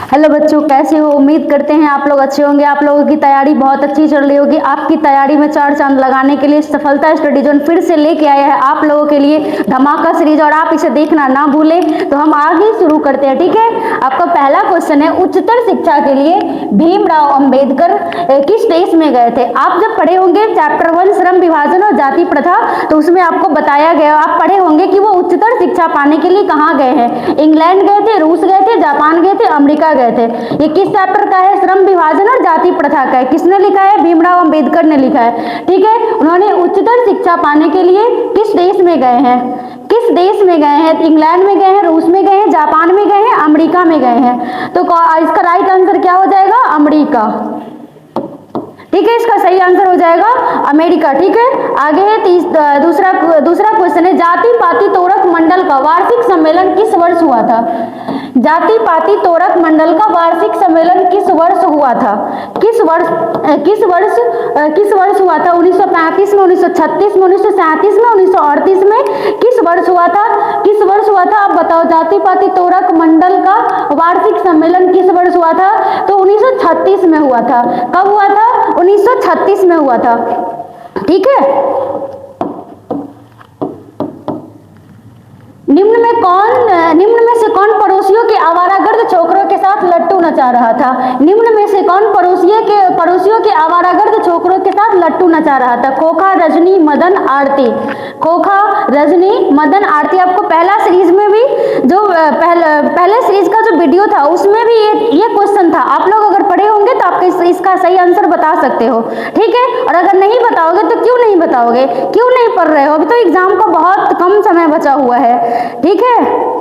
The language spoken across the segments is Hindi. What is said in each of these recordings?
हेलो बच्चों, कैसे हो? उम्मीद करते हैं आप लोग अच्छे होंगे। आप लोगों की तैयारी बहुत अच्छी चल रही होगी। आपकी तैयारी में चार चांद लगाने के लिए सफलता स्टडी जोन फिर से लेके आया है आप लोगों के लिए धमाका सीरीज, और आप इसे देखना ना भूलें। तो हम आगे शुरू करते हैं, ठीक है। आपका पहला क्वेश्चन है, उच्चतर शिक्षा के लिए भीमराव अंबेडकर किस देश में गए थे? आप जब पढ़े होंगे चैप्टर 1 श्रम विभाजन और जाति प्रथा, तो उसमें आपको बताया गया, आप पढ़े होंगे कि वो उच्चतर शिक्षा पाने के लिए कहाँ गए हैं। इंग्लैंड गए थे, रूस गए थे, जापान गए थे, अमेरिका गए थे। ये किस चैप्टर का है? श्रम विभाजन और जाति प्रथा का है। किसने लिखा है? भीमराव अंबेडकर ने लिखा है, ठीक है। उन्होंने उच्चतर शिक्षा पाने के लिए किस देश में गए हैं? किस देश में गए हैं? इंग्लैंड में गए हैं, रूस में गए हैं, जापान में गए हैं, अमेरिका में गए हैं। तो इसका राइट आंसर क्या हो जाएगा? अमेरिका, ठीक है। इसका सही आंसर हो जाएगा अमेरिका, ठीक है। आगे है दूसरा क्वेश्चन है, जाति पाति तोरक मंडल का वार्षिक सम्मेलन किस वर्ष हुआ था? जाति पाति तोरक मंडल का वार्षिक सम्मेलन किस वर्ष हुआ था? किस वर्ष हुआ था? 1935 में, 1936 में, 1937 में, 1938 में? किस वर्ष हुआ था? किस वर्ष हुआ था? आप बताओ। जाति पाति तोरक मंडल का वार्षिक सम्मेलन किस वर्ष हुआ था? तो 1936 में हुआ था। कब हुआ था? 1936 में हुआ था, ठीक है। निम्न में से कौन पड़ोसियों के आवारागर्द छोकरों के साथ लट्टू नचा रहा था? निम्न में से कौन पड़ोसियों के आवारागर्द छोकरों के साथ लट्टू नचा रहा था? खोखा, रजनी, मदन, आरती। खोखा, रजनी, मदन, आरती। आपको पहला सीरीज में भी जो पहले सीरीज का जो वीडियो था उसमें भी ये क्वेश्चन था। आप लोग अगर पढ़े होंगे तो आप इसका सही आंसर बता सकते हो, ठीक है। और अगर नहीं बताओगे तो क्यों नहीं बताओगे? क्यों नहीं पढ़ रहे हो? अभी तो एग्जाम का बहुत कम समय बचा हुआ है, ठीक है।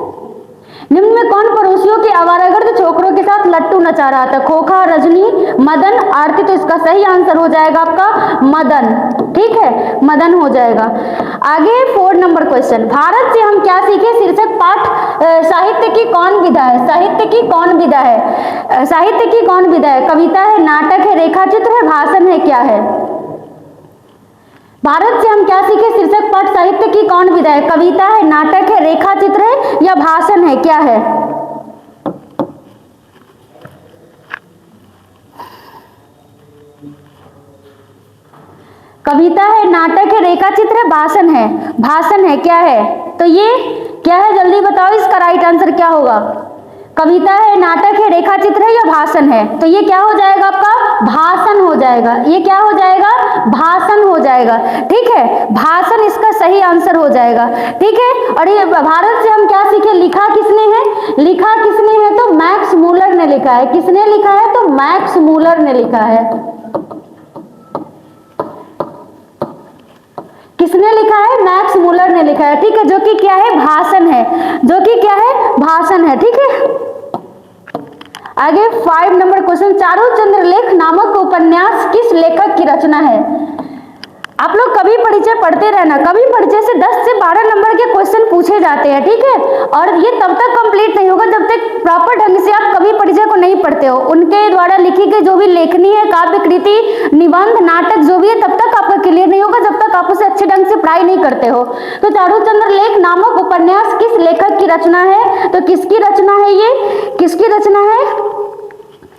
निम्न में कौन पड़ोसियों के आवारागर्द छोकरों के साथ लट्टू नचा रहा था? खोखा, रजनी, मदन, आरती। तो इसका सही आंसर हो जाएगा आपका मदन, ठीक है, मदन हो जाएगा। आगे 4 नंबर क्वेश्चन, भारत से हम क्या सीखे शीर्षक पाठ साहित्य की कौन विधा है? साहित्य की कौन विधा है? साहित्य की कौन विधा है? कविता है, नाटक है, रेखाचित्र है, भाषण है, क्या है? भारत से हम क्या सीखे शीर्षक पाठ साहित्य की कौन विधा है? कविता है, नाटक है, रेखाचित्र है, या भाषण है, क्या है? कविता है, नाटक है, रेखाचित्र है, भाषण है? भाषण है, क्या है? तो ये क्या है? जल्दी बताओ, इसका राइट आंसर क्या होगा? कविता है, नाटक है, रेखाचित्र है, या भाषण है? तो ये क्या हो जाएगा आपका? भाषण हो जाएगा। ये क्या हो जाएगा? भाषण हो जाएगा, ठीक है। भाषण इसका सही आंसर हो जाएगा, ठीक है। और ये भारत से हम क्या सीखे लिखा किसने है? लिखा किसने है? तो मैक्स मूलर ने लिखा है। किसने लिखा है? तो मैक्स मूलर ने लिखा है। किसने लिखा है? मैक्स मूलर ने लिखा है, ठीक है। जो कि क्या है? भाषण है। जो कि क्या है? भाषण है, ठीक है। आगे 5 नंबर क्वेश्चन, चारुचंद्र लेख नामक उपन्यास किस लेखक की रचना है? आप लोग कवि परिचय पढ़ते रहना। कवि परिचय से 10 से 12 नंबर के क्वेश्चन पूछे जाते हैं, ठीक है। और ये तब तक कंप्लीट नहीं होगा जब तक प्रॉपर ढंग से आप कवि परिचय को नहीं पढ़ते हो। उनके द्वारा लिखी गई जो भी लेखनी है, काव्य कृति, निबंध, नाटक जो भी है, तब तक आपका क्लियर नहीं होगा जब तक आप उसे अच्छे ढंग से पढ़ाई नहीं करते हो। तो चारुचंद्र लेख नामक उपन्यास किस लेखक की रचना है? तो किसकी रचना है? ये किसकी रचना है?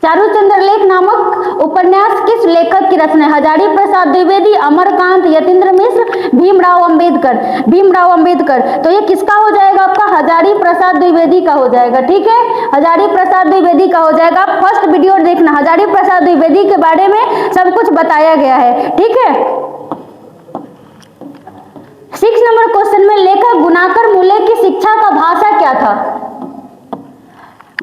चारुचंद्र लेख नामक उपन्यास किस लेखक की रचना है? हजारी प्रसाद द्विवेदी, अमरकांत, यतीन्द्र मिश्र, भीमराव अंबेडकर। भीमराव अंबेडकर। तो ये किसका हो जाएगा आपका? हजारी प्रसाद द्विवेदी का हो जाएगा, ठीक है। हजारी प्रसाद द्विवेदी का हो जाएगा। आप फर्स्ट वीडियो देखना, हजारी प्रसाद द्विवेदी के बारे में सब कुछ बताया गया है, ठीक है। 6 नंबर क्वेश्चन में, लेखक गुणाकर मूले की शिक्षा का भाषा क्या था?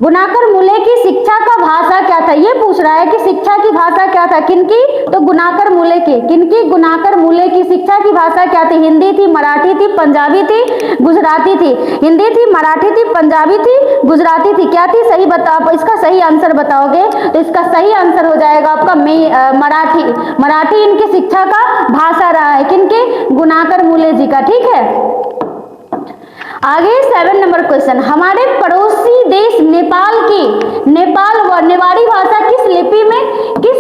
गुणाकर मूले की शिक्षा का भाषा क्या था? ये पूछ रहा है कि शिक्षा की भाषा क्या था किनकी? तो गुणाकर मूले की। किनकी? गुणाकर मूले की शिक्षा की भाषा क्या थी? हिंदी थी, मराठी थी, पंजाबी थी, गुजराती थी? हिंदी थी, मराठी थी, पंजाबी थी, गुजराती थी, क्या थी? सही बताओ, इसका सही आंसर बताओगे तो इसका सही आंसर हो जाएगा आपका मराठी। मराठी इनकी शिक्षा का भाषा रहा है, किनके? गुणाकर मूले जी का, ठीक है। आगे 7 नंबर क्वेश्चन, हमारे पड़ोसी देश नेपाल की नेवाड़ी भाषा किस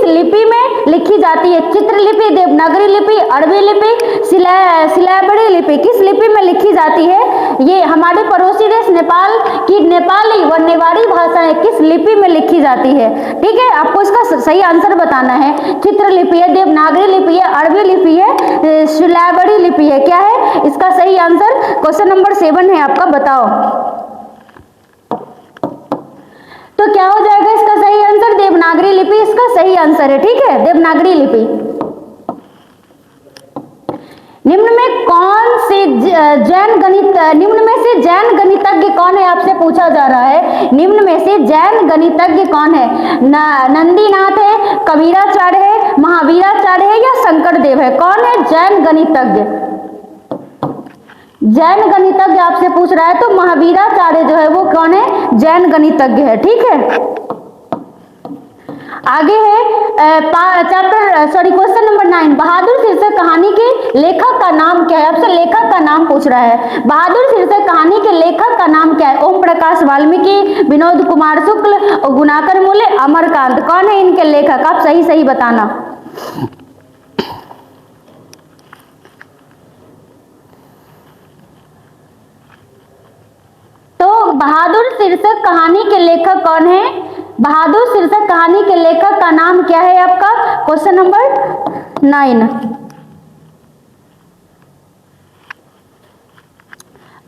लिपि में लिखी जाती है? चित्रलिपि, देवनागरी लिपि, अरबी लिपि, सिलैबड़ी लिपि, किस लिपि में लिखी जाती है? ये हमारे पड़ोसी देश नेपाल की नेपाली व नेवाड़ी भाषाएं किस लिपि में लिखी जाती है? ठीक है, आपको इसका सही आंसर बताना है। चित्रलिपि है, देवनागरी लिपि है, अरबी लिपि है, सिलैबड़ी लिपि है, क्या है इसका सही आंसर? क्वेश्चन नंबर 7 है आपका, बताओ। तो क्या हो जाएगा इसका सही आंसर? देवनागरी लिपि इसका सही आंसर है। ठीक है, देवनागरी लिपि। निम्न में से जैन गणितज्ञ कौन है? आपसे पूछा जा रहा है, निम्न में से जैन गणितज्ञ कौन है? नंदीनाथ है, कबीराचार्य है, महावीराचार्य है या शंकरदेव है? कौन है जैन गणितज्ञ? जैन गणितज्ञ आपसे पूछ रहा है, तो महावीराचार्य जो है वो कौन है? जैन गणितज्ञ है। ठीक है, आगे है क्वेश्चन नंबर 9, बहादुर शीर्षक कहानी के लेखक का नाम क्या है? आपसे लेखक का नाम पूछ रहा है। बहादुर शीर्षक कहानी के लेखक का नाम क्या है? ओम प्रकाश वाल्मीकि, विनोद कुमार शुक्ल, गुणाकर मूले, अमरकांत। कौन है इनके लेखक? आप सही सही बताना। तो बहादुर शीर्षक कहानी के लेखक कौन है? बहादुर शीर्षक कहानी के लेखक का नाम क्या है आपका? क्वेश्चन नंबर 9,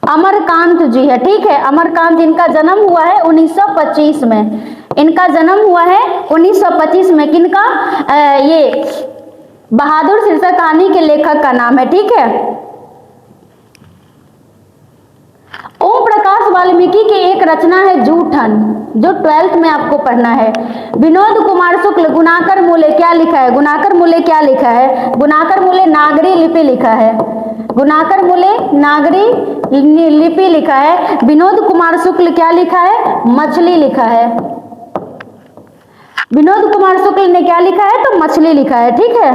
अमरकांत जी है। ठीक है, अमरकांत, इनका जन्म हुआ है 1925 में। इनका जन्म हुआ है 1925 में। किनका? ये बहादुर शीर्षक कहानी के लेखक का नाम है। ठीक है, ओम प्रकाश वाल्मीकि की एक रचना है जूठन, जो 12th में आपको पढ़ना है। विनोद कुमार शुक्ल, गुणाकर मूले क्या लिखा है? गुणाकर मूले क्या लिखा है? गुणाकर मूले नागरी लिपि लिखा है। गुणाकर मूले नागरी लिपि लिखा है। विनोद कुमार शुक्ल क्या लिखा है? मछली लिखा है। विनोद कुमार शुक्ल ने क्या लिखा है? तो मछली लिखा है। ठीक है,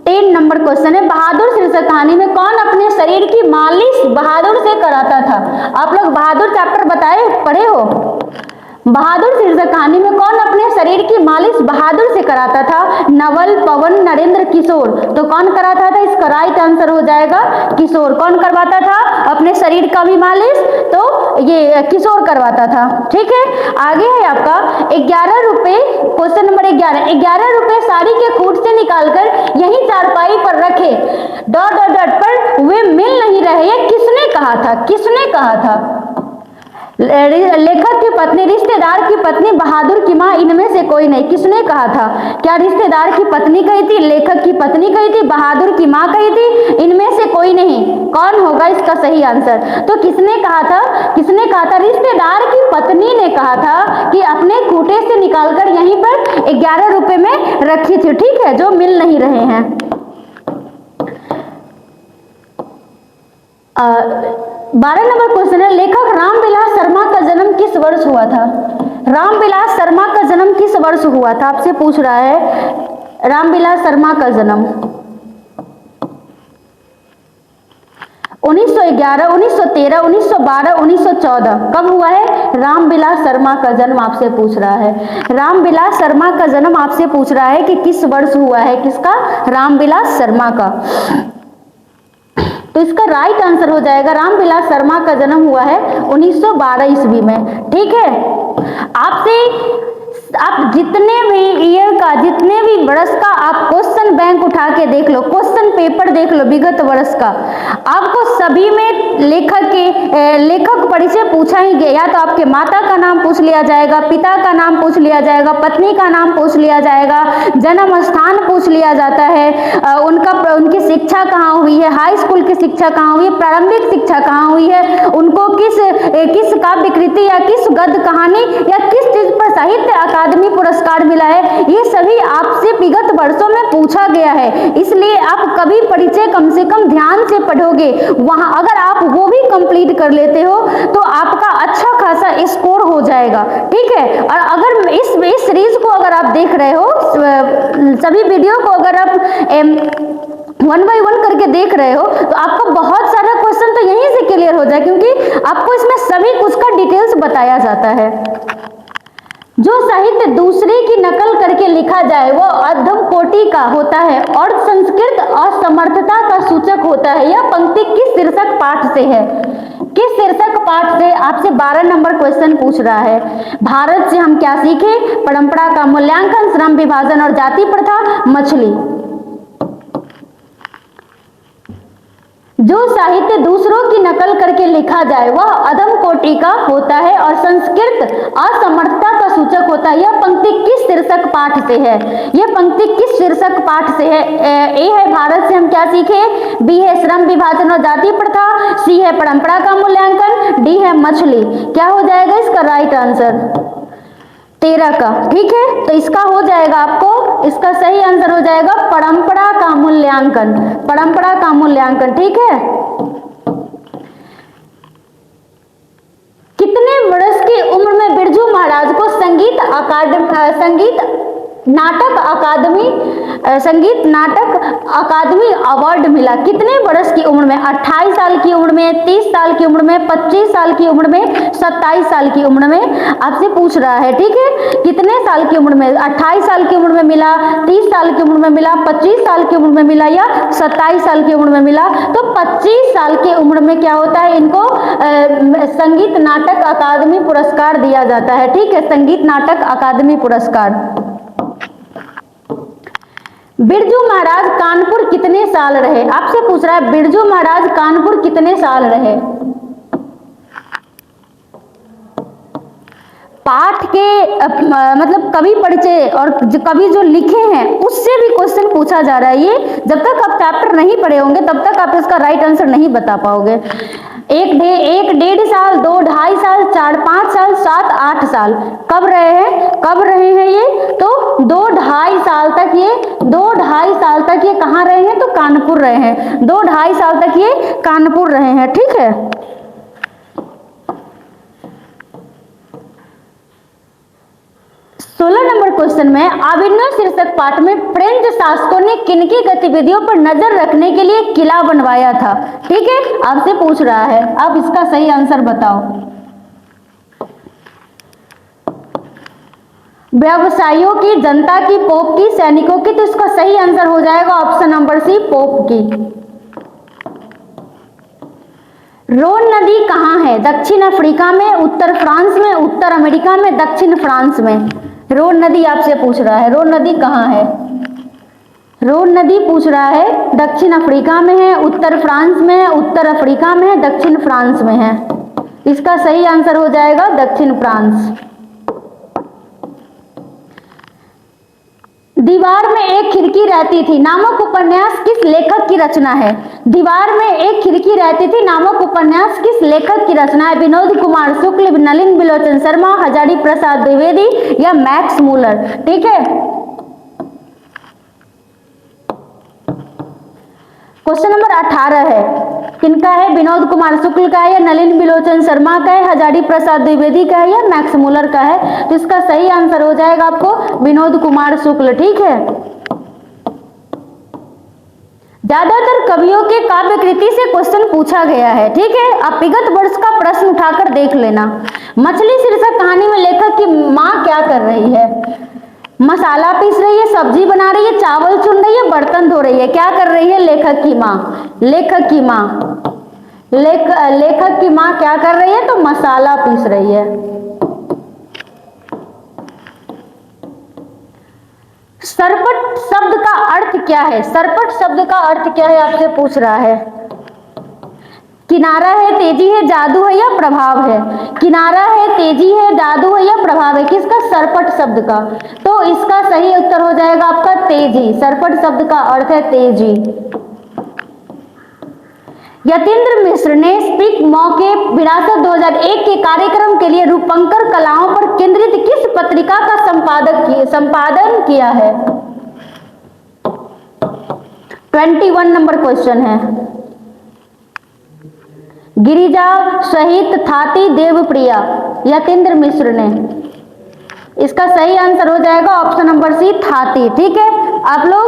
10 नंबर क्वेश्चन है, बहादुर शीर्षक कहानी में कौन अपने शरीर की मालिश बहादुर से कराता था? आप लोग बहादुर चैप्टर पढ़े हो? बहादुर शीर्षक कहानी में कौन अपने शरीर की मालिश बहादुर से कराता था? नवल, पवन, नरेंद्र, किशोर। तो कौन कराता था? इसका राइट आंसर हो जाएगा किशोर। कौन करवाता था अपने शरीर का भी मालिश? तो ये किशोर करवाता था। ठीक है, आगे है आपका 11 रुपए, क्वेश्चन नंबर 11 रुपए साड़ी के खूट से निकालकर यही चारपाई पर रखे, ... पर वे मिल नहीं रहे, ये किसने कहा था? किसने कहा था? लेखक की पत्नी, रिश्तेदार की पत्नी, बहादुर की मां, इनमें से कोई नहीं। किसने कहा था? क्या रिश्तेदार की पत्नी कही थी, लेखक की पत्नी कही थी, बहादुर की मां कही थी? इनमें से कोई नहीं। कौन होगा इसका सही आंसर? तो किसने कहा था? किसने कहा था? रिश्तेदार की पत्नी ने कहा था कि अपने खूटे से निकालकर यहीं पर 11 रुपए में रखी थी। ठीक है, जो मिल नहीं रहे हैं। 12 नंबर क्वेश्चन है, लेखक रामविलास शर्मा का जन्म किस वर्ष हुआ था? रामविलास शर्मा का जन्म किस वर्ष हुआ था? आपसे पूछ रहा है रामविलास शर्मा का जन्म 1911, 1913, 1912, 1914 कब हुआ है? रामविलास शर्मा का जन्म आपसे पूछ रहा है। रामविलास शर्मा का जन्म आपसे पूछ रहा है कि किस वर्ष हुआ है? किसका? रामविलास शर्मा का। तो इसका राइट आंसर हो जाएगा, रामविलास शर्मा का जन्म हुआ है 1912 ईस्वी में। ठीक है, आप जितने भी ईयर का, जितने भी वर्ष का आप क्वेश्चन बैंक उठा के देख लो, क्वेश्चन पेपर देख लो विगत वर्ष का, आपको सभी में लेखक परिचय पूछा ही गया। या तो आपके माता का नाम पूछ लिया जाएगा, पिता का नाम पूछ लिया जाएगा, पत्नी का नाम पूछ लिया जाएगा, जन्म स्थान पूछ लिया जाता है, उनकी शिक्षा कहाँ हुई है, हाई स्कूल की शिक्षा कहाँ हुई है, प्रारंभिक शिक्षा कहाँ हुई है, उनको किस काव्य कृति या किस गद्य कहानी या किस चीज पर साहित्य अकादमी पुरस्कार मिला है, ये सभी आपसे विगत वर्षों में पूछा गया है। इसलिए आप कभी परिचय कम से कम ध्यान से पढ़ोगे, वहां अगर आप वो भी कंप्लीट कर लेते हो तो आपका अच्छा खासा स्कोर हो जाएगा। ठीक है, और अगर इस सीरीज को अगर आप देख रहे हो, सभी वीडियो को अगर आप 1 बाय 1 करके देख रहे हो, तो आपको बहुत सारा क्वेश्चन तो यहीं से क्लियर हो जाए, क्योंकि आपको इसमें सभी कुछ का डिटेल्स बताया जाता है। जो साहित्य दूसरे की नकल करके लिखा जाए वह अधम कोटि का होता है और संस्कृत असमर्थता का सूचक होता है। यह पंक्ति किस शीर्षक पाठ से है? किस शीर्षक पाठ से? आपसे 12 नंबर क्वेश्चन पूछ रहा है। भारत से हम क्या सीखे? परंपरा का मूल्यांकन, श्रम विभाजन और जाति प्रथा, मछली। जो साहित्य दूसरों की नकल करके लिखा जाए वह अधम कोटि का होता है और संस्कृत असमर्थता का सूचक होता है। यह पंक्ति किस शीर्षक पाठ से है? यह पंक्ति किस शीर्षक पाठ से है? ए है भारत से हम क्या सीखे, बी है श्रम विभाजन और जाति प्रथा, सी है परंपरा का मूल्यांकन, डी है मछली। क्या हो जाएगा इसका राइट आंसर? 13 का। ठीक है, तो इसका हो जाएगा आपको, इसका सही आंसर हो जाएगा परंपरा का मूल्यांकन, परंपरा का मूल्यांकन। ठीक है, कितने वर्ष की उम्र में बिरजू महाराज को संगीत नाटक अकादमी अवार्ड मिला? कितने वर्ष की उम्र में? 28 साल की उम्र में, 30 साल की उम्र में, 25 साल की उम्र में, 27 साल की उम्र में आपसे पूछ रहा है। ठीक है, कितने साल की उम्र में? 28 साल की उम्र में मिला, 30 साल की उम्र में मिला, 25 साल की उम्र में मिला या 27 साल की उम्र में मिला? तो 25 साल की उम्र में क्या होता है, इनको संगीत नाटक अकादमी पुरस्कार दिया जाता है। ठीक है, संगीत नाटक अकादमी पुरस्कार। बिरजू महाराज कानपुर कितने साल रहे? आपसे पूछ रहा है बिरजू महाराज कानपुर कितने साल रहे? पाठ के मतलब कवि परिचय और कवि जो लिखे हैं उससे भी क्वेश्चन पूछा जा रहा है। ये जब तक आप चैप्टर नहीं पढ़े होंगे तब तक आप इसका राइट आंसर नहीं बता पाओगे। 1.5 साल, 2 ढाई साल, 4 5 साल, 7 8 साल कब रहे हैं? कब रहे हैं ये? तो 2 ढाई साल तक ये 2 ढाई साल तक ये कहाँ रहे हैं? तो कानपुर रहे हैं। 2 ढाई साल तक ये कानपुर रहे हैं। ठीक है, 16 नंबर क्वेश्चन में अभिनव शीर्षक पाठ में फ्रेंच शासकों ने किनकी गतिविधियों पर नजर रखने के लिए किला बनवाया था? ठीक है, आपसे पूछ रहा है, आप इसका सही आंसर बताओ। व्यवसायियों की, जनता की, पोप की, सैनिकों की? तो इसका सही आंसर हो जाएगा ऑप्शन नंबर सी, पोप की। रोन नदी कहाँ है? दक्षिण अफ्रीका में, उत्तर फ्रांस में, उत्तर अमेरिका में, दक्षिण फ्रांस में? रोन नदी आपसे पूछ रहा है, रोन नदी कहाँ है? रोन नदी पूछ रहा है, दक्षिण अफ्रीका में है, उत्तर फ्रांस में है, उत्तर अफ्रीका में है, दक्षिण फ्रांस में है? इसका सही आंसर हो जाएगा दक्षिण फ्रांस। दीवार में एक खिड़की रहती थी नामक उपन्यास किस लेखक की रचना है? दीवार में एक खिड़की रहती थी नामक उपन्यास किस लेखक की रचना है? विनोद कुमार शुक्ल, नलिन बिलोचन शर्मा, हजारी प्रसाद द्विवेदी या मैक्स मूलर? ठीक है, क्वेश्चन नंबर 18 है, किनका है? विनोद कुमार शुक्ल का है या नलिन बिलोचन शर्मा का है, हजारी प्रसाद द्विवेदी का है या मैक्स मूलर का है? तो इसका सही आंसर हो जाएगा आपको विनोद कुमार शुक्ल। ठीक है, ज्यादातर कवियों के काव्य कृति से क्वेश्चन पूछा गया है। ठीक है, आप विगत वर्ष का प्रश्न उठाकर देख लेना। मछली शीर्षक कहानी में लेखक की माँ क्या कर रही है? मसाला पीस रही है, सब्जी बना रही है, चावल चुन रही है, बर्तन धो रही है? क्या कर रही है लेखक की माँ? लेखक की माँ, लेखक की माँ क्या कर रही है? तो मसाला पीस रही है। सरपट शब्द का अर्थ क्या है? सरपट शब्द का अर्थ क्या है आपसे पूछ रहा है। किनारा है, तेजी है, जादू है या प्रभाव है? किनारा है, तेजी है, जादू है या प्रभाव है? किसका? सरपट शब्द का। तो इसका सही उत्तर हो जाएगा आपका तेजी। सरपट शब्द का अर्थ है तेजी। यतीन्द्र मिश्र ने स्पीक मौके विरासत 2001 के कार्यक्रम के लिए रूपंकर कलाओं पर केंद्रित किस पत्रिका का संपादन किया है? 21 नंबर क्वेश्चन है। गिरिजा, शहीद, थाती, देवप्रिया? यतीन्द्र मिश्र ने। इसका सही आंसर हो जाएगा ऑप्शन नंबर सी, थाती। ठीक है, आप लोग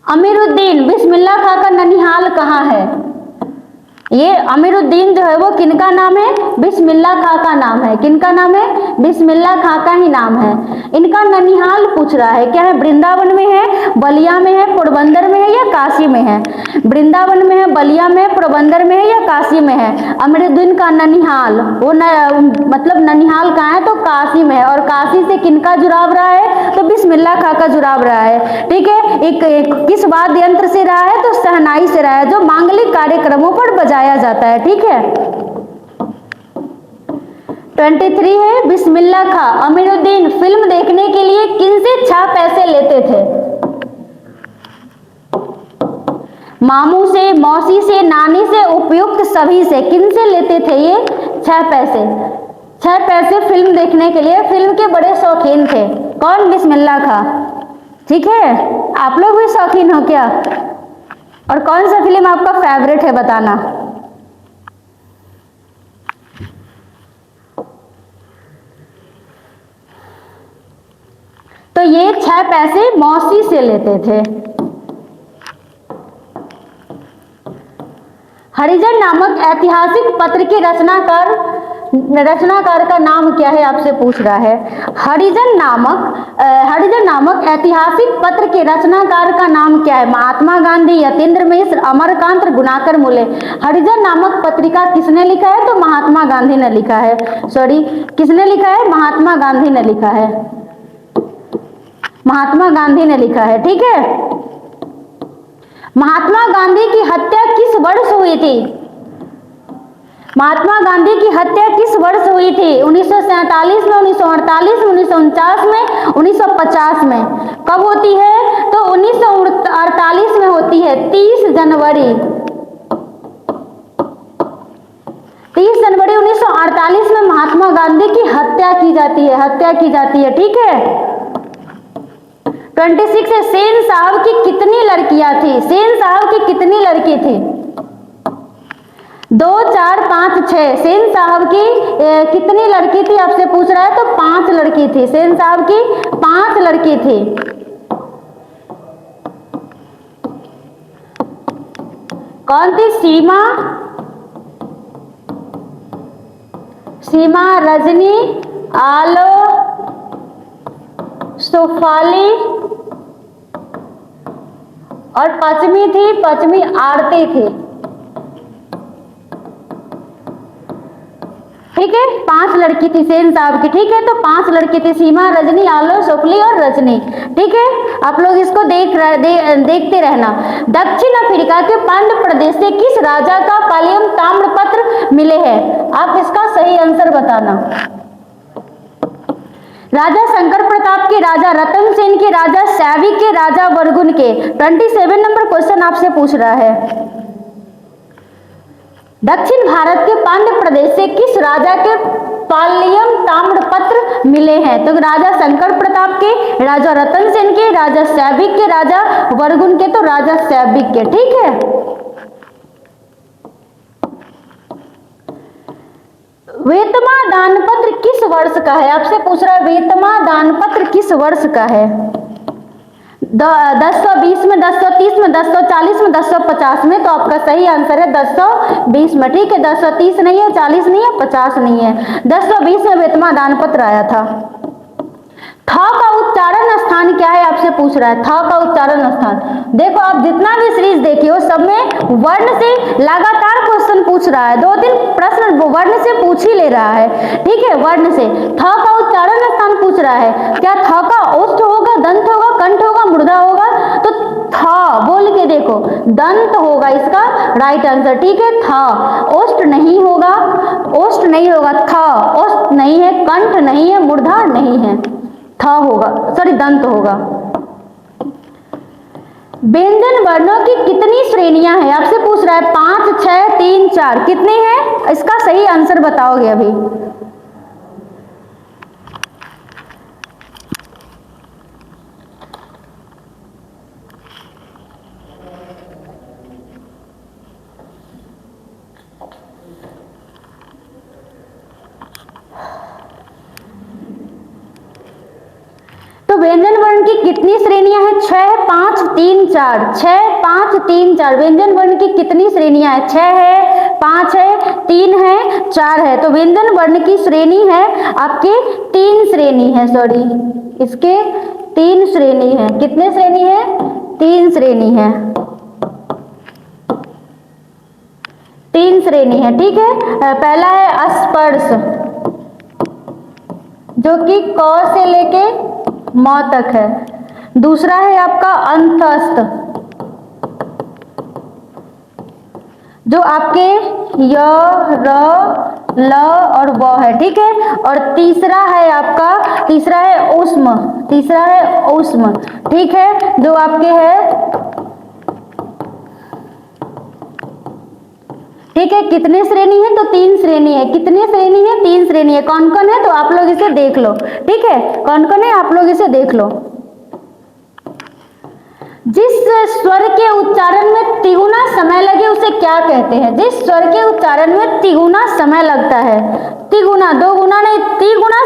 अमीरुद्दीन बिस्मिल्लाह खां का ननिहाल कहाँ है? ये अमीरुद्दीन जो है वो किनका नाम है? बिस्मिल्लाह खां का नाम है। किनका नाम है? बिस्मिल्लाह खां का ही नाम है। इनका ननिहाल पूछ रहा है, क्या है? वृंदावन में है, बलिया में है, पोरबंदर में है या काशी में है? वृंदावन में है, बलिया में है, पोरबंदर में है या काशी में है? अमीरुद्दीन का ननिहाल, वो मतलब ननिहाल कहाँ है? तो काशी में है। और काशी से किनका जुड़ाव रहा है? तो बिस्मिल्लाह खां का जुड़ाव रहा है। ठीक है, एक किस वाद्य यंत्र से रहा है? तो शहनाई से रहा है, जो मांगलिक कार्यक्रमों पर बजाया जाता है। ठीक है, 23 है बिस्मिल्लाह खां अमीरुद्दीन फिल्म देखने के लिए किनसे 6 पैसे लेते थे? मामू से, मौसी से, नानी से, उपयुक्त सभी से। किनसे लेते थे ये 6 पैसे? 6 पैसे फिल्म देखने के लिए। फिल्म के बड़े शौकीन थे। कौन? बिस्मिल्लाह खां। ठीक है, आप लोग भी शौकीन हो क्या? और कौन सा फिल्म आपका फेवरेट है बताना। तो ये 6 पैसे मौसी से लेते थे। हरिजन नामक ऐतिहासिक पत्र के रचनाकार का नाम क्या है? आपसे पूछ रहा है। हरिजन नामक ऐतिहासिक पत्र के रचनाकार का नाम क्या है? महात्मा गांधी, यतीन्द्र मिश्र, अमरकांत, गुणाकर मुले। हरिजन नामक पत्रिका किसने लिखा है? तो महात्मा गांधी ने लिखा है। सॉरी, किसने लिखा है? महात्मा गांधी ने लिखा है। महात्मा गांधी ने लिखा है। ठीक है, महात्मा गांधी की हत्या किस वर्ष हुई थी? महात्मा गांधी की हत्या किस वर्ष हुई थी? 1947 में, 1948 में, 1949 में, 1950 में। कब होती है? तो 1948 में होती है, 30 जनवरी। 30 जनवरी 1948 में महात्मा गांधी की हत्या की जाती है। ठीक है, 26 है सेन साहब की कितनी लड़कियां थी? सेन साहब की कितनी लड़की थी? 2, 4, 5, 6। सेन साहब की कितनी लड़की थी आपसे पूछ रहा है? तो 5 लड़की थी। सेन साहब की 5 लड़की थी। कौन थी? सीमा, रजनी, आलो, सुफाली और पचमी आरती थी। ठीक है, 5 लड़की थी सेन साहब की। ठीक है, तो 5 लड़की थी, सीमा, रजनी, आलो, सुफली और रजनी। ठीक है, आप लोग इसको देखते रहना। दक्षिण अफ्रीका के पांड्य प्रदेश से किस राजा का पालियम ताम्रपत्र मिले हैं? आप इसका सही आंसर बताना। राजा शंकर प्रताप के, राजा रतन सेन के, राजा सैविक के, राजा बरगुन के। 27 नंबर क्वेश्चन आपसे पूछ रहा है। दक्षिण भारत के पांड्य प्रदेश से किस राजा के पालियम ताम्रपत्र मिले हैं? तो राजा शंकर प्रताप के, राजा रतन सेन के, राजा सैविक के, राजा बरगुन के। तो राजा सैविक के। ठीक है, वेतमा दानपत्र किस वर्ष का है? आपसे पूछ रहा है वेतमा दानपत्र किस वर्ष का है? 1020 में, 1030 में, 1040 में, 1050 में। तो आपका सही आंसर है 1020 में। ठीक है, 1030 नहीं है, 40 नहीं है, 50 नहीं है, 1020 में वेतमा दानपत्र आया था। थ का उच्चारण स्थान क्या है? आपसे पूछ रहा है थ का उच्चारण स्थान। देखो, आप जितना भी सीरीज देखी हो सब में वर्ण से लगातार क्वेश्चन पूछ रहा है। 2-3 प्रश्न वर्ण से पूछ ही ले रहा है। ठीक है, वर्ण से थ का उच्चारण स्थान पूछ रहा है। क्या थ का ओष्ठ होगा, दंत होगा, कंठ होगा, मूर्धा होगा? तो थ बोल के देखो, दंत होगा इसका राइट आंसर। ठीक है, थ ओष्ठ नहीं होगा, ओष्ठ नहीं होगा, थ ओष्ठ नहीं है, कंठ नहीं है, मूर्धा नहीं है, थ होगा, सॉरी दंत होगा। व्यंजन वर्णों की कितनी श्रेणियां हैं? आपसे पूछ रहा है 5, 6, 3, 4 कितने हैं? इसका सही आंसर बताओगे अभी। तो व्यंजन वर्ण की कितनी श्रेणियां हैं? 6, 5, 3, 4। 6, 5, 3, 4 व्यंजन वर्ण की कितनी श्रेणियां हैं? 6 है, 5 है, 3 है, 4 है। तो व्यंजन वर्ण की श्रेणी है आपके 3 श्रेणी है, सॉरी इसके 3 श्रेणी है। कितने श्रेणी है? 3 श्रेणी है, 3 श्रेणी है, ठीक है। पहला है स्पर्श, जो कि क से लेके म तक है। दूसरा है आपका अंतस्थ, जो आपके य, र, ल और व है, ठीक है। और तीसरा है आपका, तीसरा है ऊष्म, तीसरा है ऊष्म, ठीक है, जो आपके है, ठीक है। कितने श्रेणी है? तो 3 श्रेणी है। कितने श्रेणी है? 3 श्रेणी है। कौन कौन है? तो आप लोग इसे देख लो, ठीक है। कौन कौन है आप लोग इसे देख लो। जिस स्वर के उच्चारण में तिगुना समय लगे उसे क्या कहते हैं? जिस स्वर के उच्चारण में तिगुना समय लगता है, तिगुना, 2 गुना नहीं, तिगुना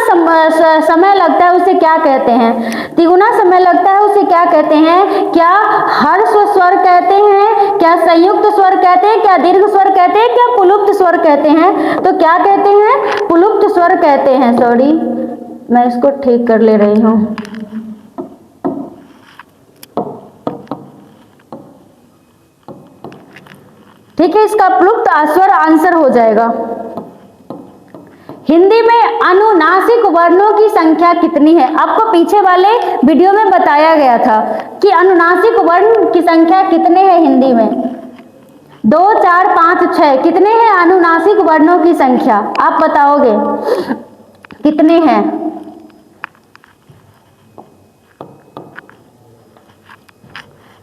समय लगता है, उसे क्या कहते हैं? तिगुना समय लगता है उसे क्या कहते हैं? क्या हर्ष स्वर कहते हैं? क्या संयुक्त स्वर कहते हैं? क्या दीर्घ स्वर कहते हैं? क्या पुलुप्त स्वर कहते हैं? तो क्या कहते हैं? पुलुप्त स्वर कहते हैं। सॉरी, मैं इसको ठीक कर ले रही हूँ। ठीक है, इसका प्लुप्त स्वर आंसर हो जाएगा। हिंदी में अनुनासिक वर्णों की संख्या कितनी है? आपको पीछे वाले वीडियो में बताया गया था कि अनुनासिक वर्ण की संख्या कितने हैं हिंदी में। 2, 4, 5, 6 कितने हैं अनुनासिक वर्णों की संख्या? आप बताओगे कितने हैं?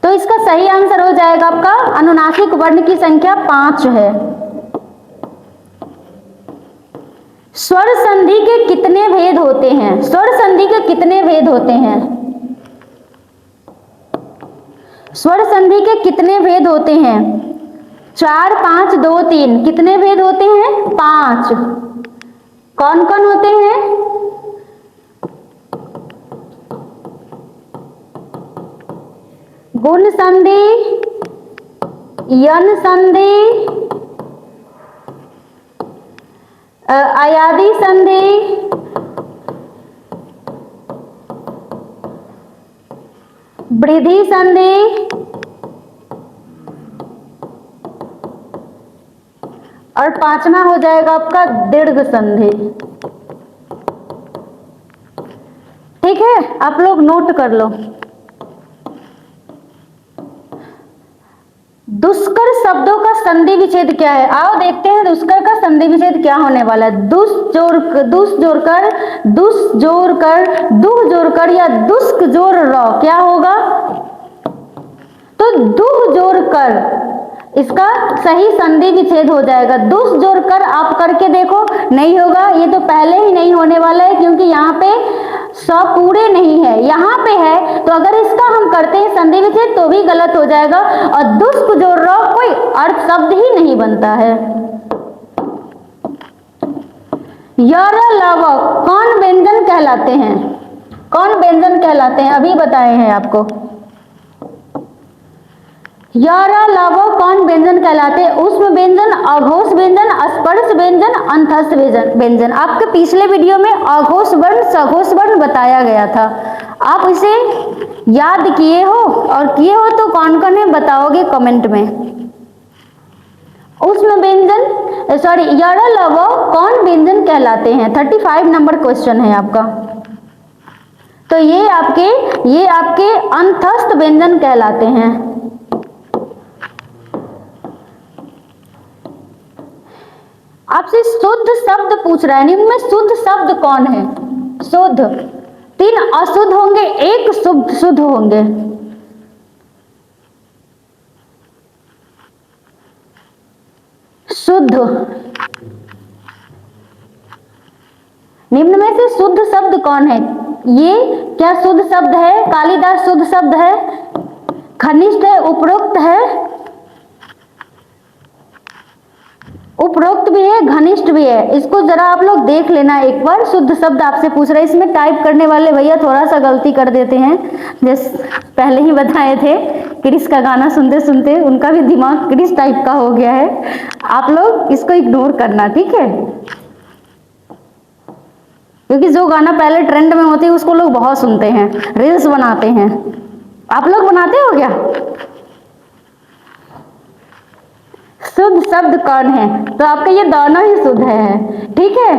तो इसका सही आंसर हो जाएगा आपका अनुनासिक वर्ण की संख्या 5 है। स्वर संधि के कितने भेद होते हैं? स्वर संधि के कितने भेद होते हैं? स्वर संधि के कितने भेद होते हैं? 4, 5, 2, 3 कितने भेद होते हैं? 5। कौन कौन होते हैं? गुण संधि, यन संधि, अयादी संधि, वृद्धि संधि और 5वां हो जाएगा आपका दीर्घ संधि। ठीक है, आप लोग नोट कर लो। दुष्कर शब्दों का संधि विच्छेद क्या है? आओ देखते हैं दुष्कर का संधि विच्छेद क्या होने वाला है। दुस जोड़कर, दुह जोड़कर या दुष्क जोड़ र क्या होगा? तो दुह जोड़कर इसका सही संधि विच्छेद हो जाएगा। दुस जोड़कर आप करके देखो, नहीं होगा। ये तो पहले ही नहीं होने वाला है क्योंकि यहाँ पे स पूरे नहीं है, यहाँ पे है। तो अगर इसका हम करते हैं संधि विच्छेद तो भी गलत हो जाएगा और दुष्क जोड़ र कोई अर्थ शब्द ही नहीं बनता है। यर लव कौन व्यंजन कहलाते हैं? कौन व्यंजन कहलाते हैं? अभी बताए हैं आपको। यर लव कौन व्यंजन कहलाते हैं? ऊष्म व्यंजन, अघोष व्यंजन, स्पर्श व्यंजन, अंतस्थ व्यंजन। आपके पिछले वीडियो में अघोष वर्ण, सघोष वर्ण बताया गया था। आप इसे याद किए हो और किए हो तो कौन कौन है बताओगे कमेंट में। ऊष्म व्यंजन, सॉरी, यर लव कौन व्यंजन कहलाते हैं? 35 नंबर क्वेश्चन है आपका। तो ये आपके अंतस्थ व्यंजन कहलाते हैं। आपसे शुद्ध शब्द पूछ रहा है, निम्न में शुद्ध शब्द कौन है? शुद्ध, 3 अशुद्ध होंगे, 1 शुद्ध होंगे। शुद्ध, निम्न में से शुद्ध शब्द कौन है? ये क्या शुद्ध शब्द है? कालिदास शुद्ध शब्द है, घनिष्ठ है, उपरोक्त है, उपरोक्त भी है, घनिष्ठ भी है। इसको जरा आप लोग देख लेना एक बार। शुद्ध शब्द आपसे पूछ रहे हैं। इसमें टाइप करने वाले भैया थोड़ा सा गलती कर देते हैं, जैसे पहले ही बताए थे। क्रिस का गाना सुनते सुनते उनका भी दिमाग क्रिस टाइप का हो गया है। आप लोग इसको इग्नोर करना, ठीक है, क्योंकि जो गाना पहले ट्रेंड में होती है उसको लोग बहुत सुनते हैं, रील्स बनाते हैं। आप लोग बनाते हो क्या? शुद्ध शब्द कौन है? तो आपका ये दोनों ही शुद्ध है, ठीक है।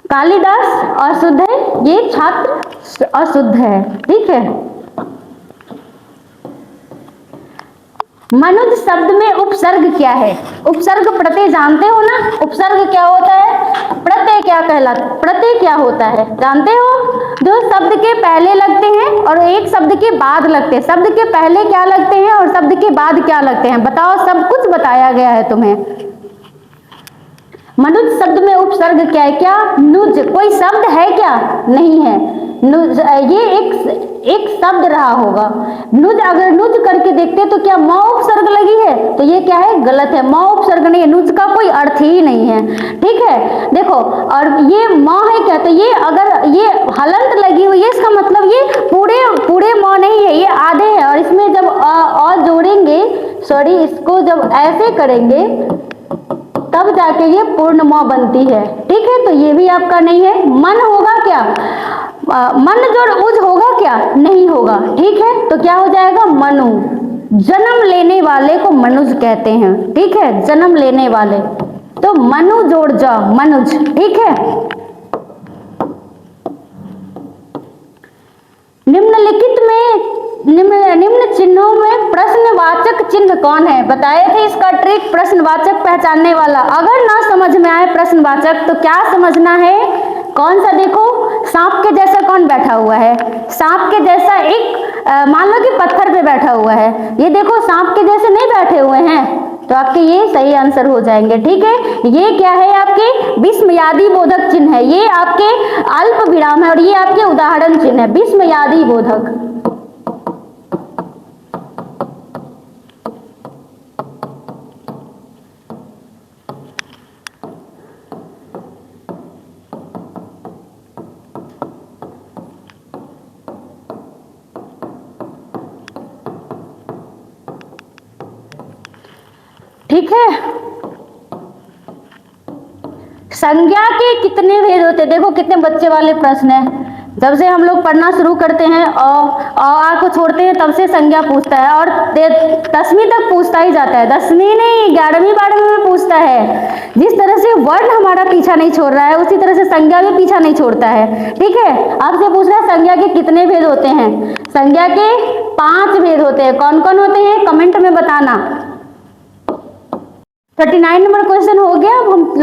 कालिदास अशुद्ध है, ये छात्र अशुद्ध है, ठीक है। मनुज शब्द में उपसर्ग क्या है? उपसर्ग प्रत्यय जानते हो ना? उपसर्ग क्या होता है? प्रत्यय क्या कहलाता? प्रत्यय क्या होता है जानते हो? जो शब्द के पहले लगते हैं और एक शब्द के बाद लगते हैं। शब्द के पहले क्या लगते हैं और शब्द के बाद क्या लगते हैं? बताओ, सब कुछ बताया गया है तुम्हें। मनुज शब्द में उपसर्ग क्या है? क्या नुज कोई शब्द है क्या? नहीं है। नुज ये एक शब्द रहा होगा। नुज, अगर नुज करके देखते तो क्या म उपसर्ग लगी है? तो ये क्या है? गलत है, म उपसर्ग नहीं है, नुज का कोई अर्थ ही नहीं है, ठीक है। देखो, और ये म है क्या? तो ये अगर ये हलंत लगी हुई है, इसका मतलब ये पूरे म नहीं है, ये आधे है। और इसमें जब अ जोड़ेंगे, सॉरी, इसको जब ऐसे करेंगे तब जाके ये पूर्ण म बनती है, ठीक है। तो ये भी आपका नहीं है। मन होगा क्या? मन जोड़ उज होगा क्या? नहीं होगा, ठीक है। तो क्या हो जाएगा? मनु। जन्म लेने वाले को मनुज कहते हैं, ठीक है, जन्म लेने वाले। तो मनु जोड़ जा, मनुज, ठीक है। निम्नलिखित में निम्न चिन्हों में प्रश्नवाचक चिन्ह कौन है? बताए थे इसका ट्रिक, प्रश्नवाचक पहचानने वाला। अगर ना समझ में आए प्रश्नवाचक तो क्या समझना है? कौन सा? देखो, सांप के जैसा कौन बैठा हुआ है? सांप के जैसा एक मान लो कि पत्थर पे बैठा हुआ है, ये देखो सांप के जैसे नहीं बैठे हुए हैं, तो आपके ये सही आंसर हो जाएंगे, ठीक है। ये क्या है? आपके विस्मयादि बोधक चिन्ह है, ये आपके अल्प विराम है और ये आपके उदाहरण चिन्ह है, विस्मयादि बोधक। ठीक है। संज्ञा के कितने भेद होते हैं? देखो कितने बच्चे वाले प्रश्न है। जब से हम लोग पढ़ना शुरू करते हैं आ को छोड़ते हैं, तब से संज्ञा पूछता है और 10वीं तक पूछता ही जाता है। 10वीं नहीं, 11वीं 12वीं में पूछता है। जिस तरह से वर्ण हमारा पीछा नहीं छोड़ रहा है, उसी तरह से संज्ञा भी पीछा नहीं छोड़ता है, ठीक है। आपसे पूछ रहा है संज्ञा के कितने भेद होते हैं? संज्ञा के 5 भेद होते हैं। कौन कौन होते हैं? कमेंट में बताना। 39 नंबर क्वेश्चन हो गया।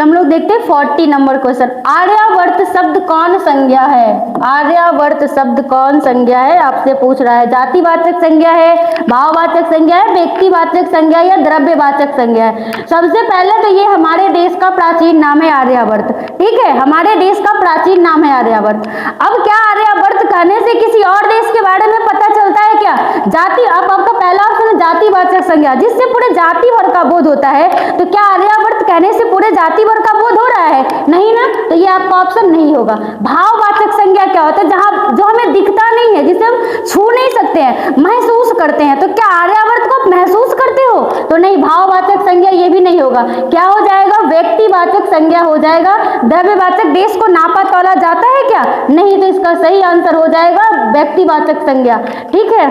हम लोग देखते हैं 40 नंबर क्वेश्चन। आर्यावर्त शब्द कौन संज्ञा है? आर्यावर्त शब्द कौन संज्ञा है? आपसे पूछ रहा है। जातिवाचक संज्ञा है, भाववाचक संज्ञा है, व्यक्तिवाचक संज्ञा या द्रव्यवाचक संज्ञा है? सबसे पहले तो ये हमारे देश का प्राचीन नाम है आर्यावर्त, ठीक है, हमारे देश का प्राचीन नाम है आर्यावर्त। अब क्या आर्यावर्त कहने से किसी और देश के बारे में पता चलता है क्या? जाति, अब आपका पहला ऑप्शन है जातिवाचक संज्ञा, जिससे पूरे जाति वर्ग का बोध होता है। तो क्या आर्यावर्त कहने से पूरे जाति वर्ग का बोध हो रहा है? नहीं ना, तो ये आपका ऑप्शन नहीं होगा। भाववाचक संज्ञा क्या होता है? जहां जो हमें दिखता नहीं है, जिसे हम छू नहीं सकते हैं, महसूस करते हैं। तो क्या आर्यावर्त को महसूस करते हो? तो नहीं, भाववाचक संज्ञा ये भी नहीं होगा। क्या हो जाएगा? व्यक्तिवाचक संज्ञा हो जाएगा। द्रव्यवाचक, देश को नापा तोला जाता है क्या? नहीं, तो इसका सही आंसर हो जाएगा व्यक्तिवाचक संज्ञा, ठीक है।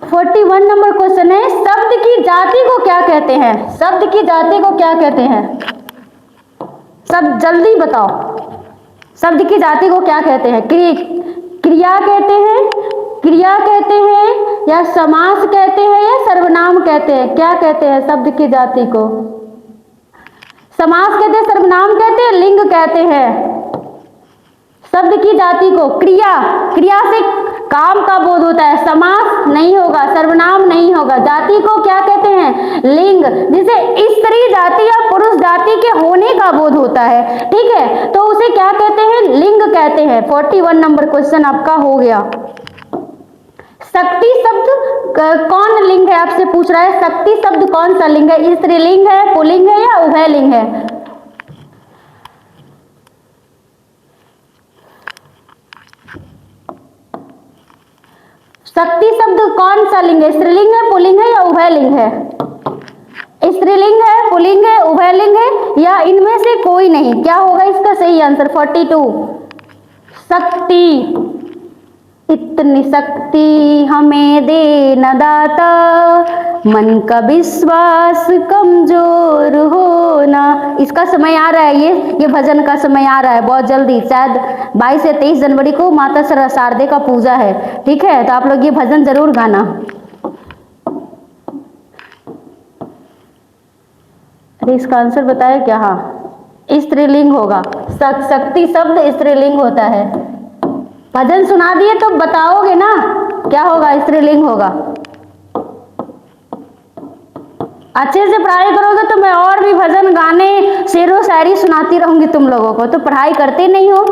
41 नंबर क्वेश्चन है, शब्द की जाति को क्या कहते हैं? शब्द की जाति को क्या कहते हैं? सब जल्दी बताओ, शब्द की जाति को क्या कहते हैं? क्रिया कहते हैं, क्रिया कहते हैं, या समास कहते हैं, या सर्वनाम कहते हैं? क्या कहते हैं शब्द की जाति को? समास कहते हैं, सर्वनाम कहते हैं, लिंग कहते हैं। शब्द की जाति को क्रिया, क्रिया से काम का बोध होता है। समास नहीं होगा, सर्वनाम नहीं होगा। जाति को क्या कहते हैं? लिंग, जिसे स्त्री जाति या पुरुष जाति के होने का बोध होता है, ठीक है, तो उसे क्या कहते हैं? लिंग कहते हैं। 41 नंबर क्वेश्चन आपका हो गया। शक्ति शब्द कौन लिंग है? आपसे पूछ रहा है, शक्ति शब्द कौन सा लिंग है? स्त्रीलिंग है, पुल्लिंग है, या उभयलिंग है? शक्ति शब्द कौन सा लिंग है? स्त्रीलिंग है, पुल्लिंग है, या उभयलिंग है? स्त्रीलिंग है, पुल्लिंग है, उभयलिंग है, या इनमें से कोई नहीं? क्या होगा इसका सही आंसर? 42। शक्ति, इतनी शक्ति हमें दे न दाता, मन का विश्वास कमजोर होना। इसका समय आ रहा है, ये भजन का समय आ रहा है बहुत जल्दी, शायद 22 से 23 जनवरी को माता शारदे का पूजा है, ठीक है? तो आप लोग ये भजन जरूर गाना। अरे इसका आंसर बताया क्या? हाँ, स्त्रीलिंग होगा। शक्ति शब्द स्त्रीलिंग होता है। भजन सुना दिए तो बताओगे ना क्या होगा? स्त्रीलिंग होगा। अच्छे से पढ़ाई करोगे तो मैं और भी भजन गाने शेरो शायरी सुनाती रहूंगी तुम लोगों को, तो पढ़ाई करते नहीं हो।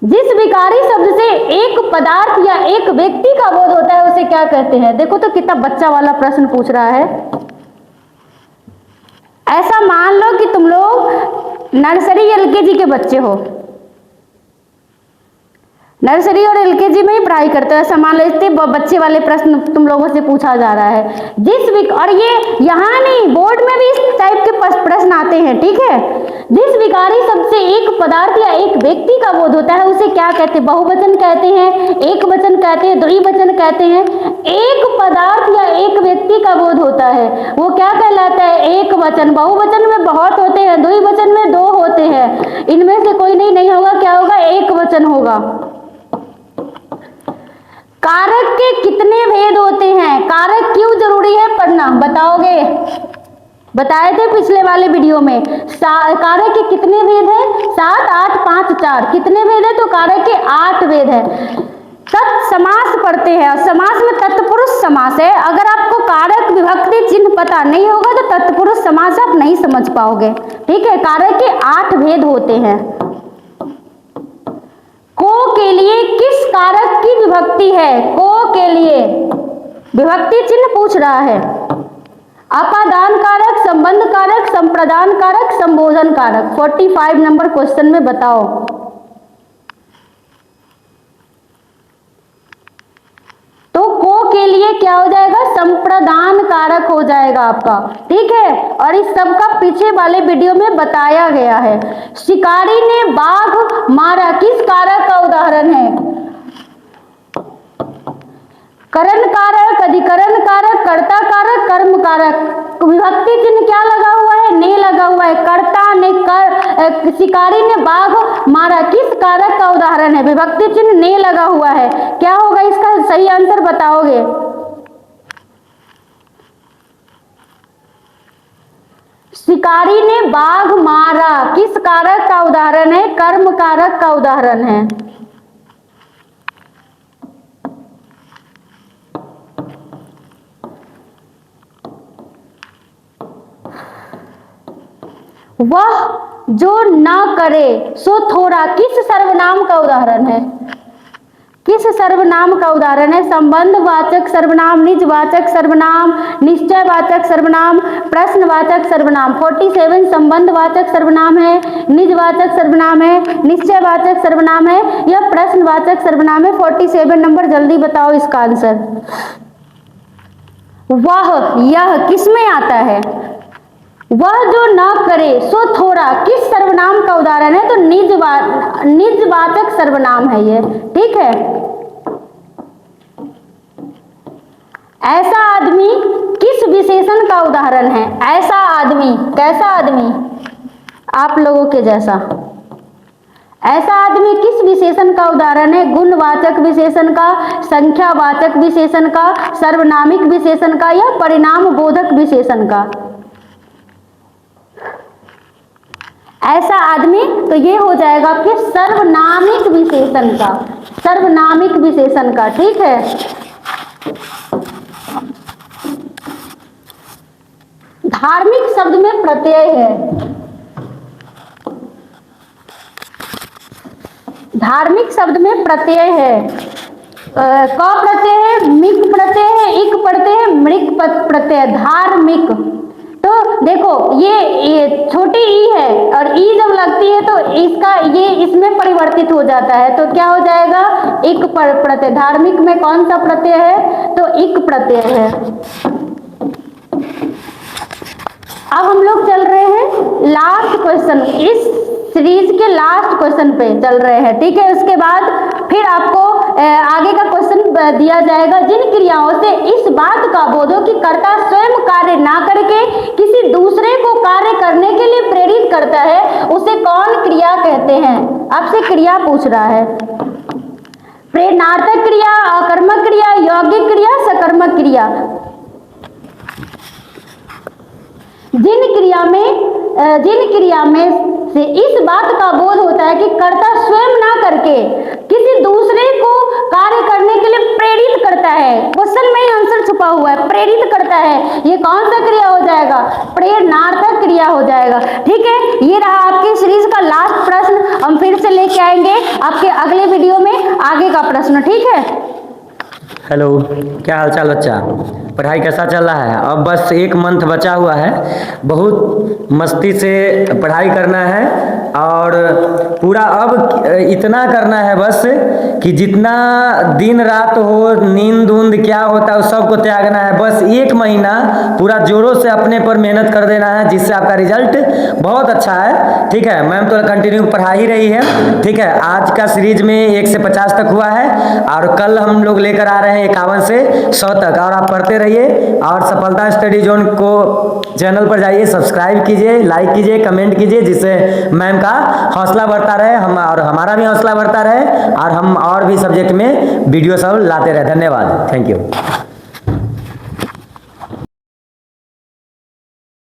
जिस विकारी शब्द से एक पदार्थ या एक व्यक्ति का बोध होता है उसे क्या कहते हैं? देखो तो कितना बच्चा वाला प्रश्न पूछ रहा है। ऐसा मान लो कि तुम लोग नर्सरी एलकेजी के बच्चे हो, नर्सरी और एलकेजी में ही पढ़ाई करते हो, ऐसा मान लो। इतने बच्चे वाले प्रश्न तुम लोगों से पूछा जा रहा है। और ये यहाँ नहीं, बोर्ड में भी इस टाइप के प्रश्न आते हैं, ठीक है? जिस विकारी शब्द से एक पदार्थ या एक व्यक्ति का बोध होता है उसे क्या कहते हैं? बहुवचन कहते हैं, एक वचन कहते हैं, द्विवचन कहते हैं। एक पदार्थ या एक व्यक्ति का बोध होता है वो क्या कहलाता है? एक वचन। बहुवचन में बहुत होते हैं, द्विवचन में 2 होते हैं, इनमें से कोई नहीं होगा। क्या होगा? एक वचन होगा। कारक के कितने भेद होते हैं? कारक क्यों जरूरी है पढ़ना? बताओगे? बताए थे पिछले वाले वीडियो में। कारक के कितने भेद हैं? 7, 8, 5, 4। कितने भेद है? तो कारक के 8 भेद है। तत्समास पढ़ते हैं और समास में तत्पुरुष समास है। अगर आपको कारक विभक्ति चिन्ह पता नहीं होगा तो तत्पुरुष समास आप नहीं समझ पाओगे, ठीक है? कारक के 8 भेद होते हैं। को के लिए किस कारक की विभक्ति है? को के लिए विभक्ति चिन्ह पूछ रहा है। अपादान कारक, संबंध कारक, संप्रदान कारक, संबोधन कारक। 45 नंबर क्वेश्चन में बताओ। तो को के लिए क्या हो जाएगा? संप्रदान कारक हो जाएगा आपका, ठीक है? और इस सब का पीछे वाले वीडियो में बताया गया है। शिकारी ने बाघ मारा किस कारक का उदाहरण है? करण कारक, अधिकरण कारक, कर्ता कारक, कर्म कारक। विभक्ति चिन्ह क्या लगा हुआ है? ने लगा हुआ है। कर्ता ने शिकारी ने बाघ मारा किस कारक का उदाहरण है? विभक्ति चिन्ह ने लगा हुआ है। क्या होगा इसका सही आंसर? बताओगे? शिकारी ने बाघ मारा किस कारक का उदाहरण है? कर्म कारक का उदाहरण है। वह जो न करे सो थोड़ा किस सर्वनाम का उदाहरण है? किस सर्वनाम का उदाहरण है? संबंधवाचक सर्वनाम, निजवाचक सर्वनाम, निश्चयवाचक सर्वनाम, प्रश्नवाचक सर्वनाम। 47 संबंधवाचक सर्वनाम है, निजवाचक सर्वनाम है, निश्चयवाचक सर्वनाम है या प्रश्नवाचक सर्वनाम है? 47 नंबर, जल्दी बताओ इसका आंसर। वह, यह किस में आता है? वह जो न करे सो थोड़ा किस सर्वनाम का उदाहरण है? तो निजवाचक सर्वनाम है ये, ठीक है? ऐसा आदमी किस विशेषण का उदाहरण है? ऐसा आदमी, कैसा आदमी? आप लोगों के जैसा। ऐसा आदमी किस विशेषण का उदाहरण है? गुणवाचक विशेषण का, संख्यावाचक विशेषण का, सर्वनामिक विशेषण का या परिणाम बोधक विशेषण का? ऐसा आदमी, तो ये हो जाएगा आपके सर्वनामिक विशेषण का, सर्वनामिक विशेषण का, ठीक है? धार्मिक शब्द में प्रत्यय है। धार्मिक शब्द में प्रत्यय है। क प्रत्यय है, मिक प्रत्यय है, इक प्रत्यय है, मृक प्रत्यय। धार्मिक, तो देखो ये छोटी ई है और ई जब लगती है तो इसका ये इसमें परिवर्तित हो जाता है, तो क्या हो जाएगा? इक प्रत्यय। धार्मिक में कौन सा प्रत्यय है? तो इक प्रत्यय है। लोग चल रहे हैं लास्ट क्वेश्चन, इस सीरीज के लास्ट क्वेश्चन पे चल रहे हैं, ठीक है। उसके बाद फिर आपको आगे का क्वेश्चन दिया जाएगा, जिन क्रियाओं से इस बात का बोध हो कि कर्ता स्वयं कार्य ना करके किसी दूसरे को कार्य करने के लिए प्रेरित करता है, उसे कौन क्रिया कहते हैं। आपसे क्रिया पूछ रहा है, प्रेरणार्थक क्रिया, अकर्मक क्रिया, यौगिक क्रिया, सकर्मक क्रिया। जिन क्रिया में से इस बात का बोध होता है कि कर्ता स्वयं ना करके किसी दूसरे को कार्य करने के लिए प्रेरित करता है। क्वेश्चन में ही आंसर छुपा हुआ है, प्रेरित करता है। ये कौन सा क्रिया हो जाएगा, प्रेरणार्थक क्रिया हो जाएगा, ठीक है। ये रहा आपके सीरीज का लास्ट प्रश्न। हम फिर से लेके आएंगे आपके अगले वीडियो में आगे का प्रश्न, ठीक है। हेलो, क्या हाल चाल बच्चा, पढ़ाई कैसा चल रहा है। अब बस 1 मंथ बचा हुआ है, बहुत मस्ती से पढ़ाई करना है और पूरा अब इतना करना है बस कि जितना दिन रात हो, नींद उंद क्या होता है उस सबको त्यागना है। बस 1 महीना पूरा जोरों से अपने पर मेहनत कर देना है, जिससे आपका रिजल्ट बहुत अच्छा है, ठीक है। मैम तो कंटिन्यू पढ़ा ही रही है, ठीक है। आज का सीरीज में 1 से 50 तक हुआ है और कल हम लोग लेकर आ रहे हैं 51 से 100 तक। और आप पढ़ते रहिए और सफलता स्टडी जोन को चैनल पर जाइए, सब्सक्राइब कीजिए, लाइक कीजिए, कमेंट कीजिए, जिससे मैम का हौसला बढ़ता रहे, हम और हमारा भी हौसला बढ़ता रहे और हम और भी सब्जेक्ट में वीडियो सब लाते रहे। धन्यवाद, थैंक यू।